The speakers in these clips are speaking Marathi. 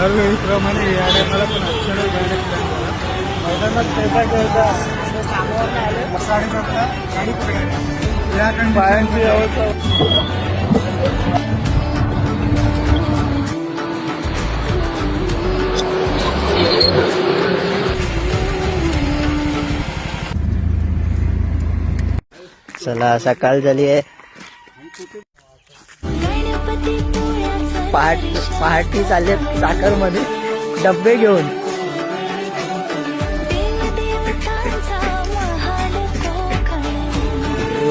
दरवेळीप्रमाणे या टायमाला पण अचानक जायला प्लॅन झाला. मैदानात खेळता खेळता कामावर आले साडेसातला गाडी पकडायला या पायांची अवस्था. चला सकाळ झाली आहे. पहाटे चालले साखर मध्ये डब्बे घेऊन.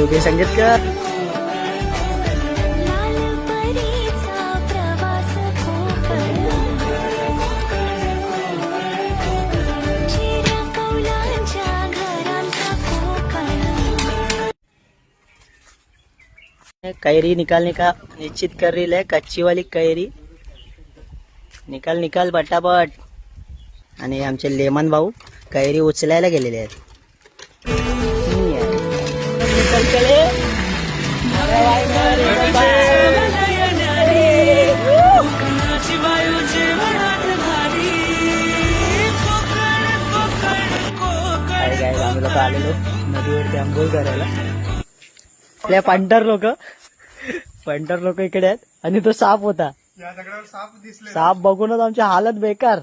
उभे संगीतकर कैरी निकालने का निश्चित कर रही है. कच्ची वाली कैरी निकाल पटापट. आणि आमचे लेमन भाऊ कैरी उचलायला गेलेले आहेत. आम्ही लोक आलेलो नदीवरती आंघोळ करायला. आपल्या पंटर लोक इकडे आहेत. आणि तो साप होता. साप बघूनच आमची हालत बेकार.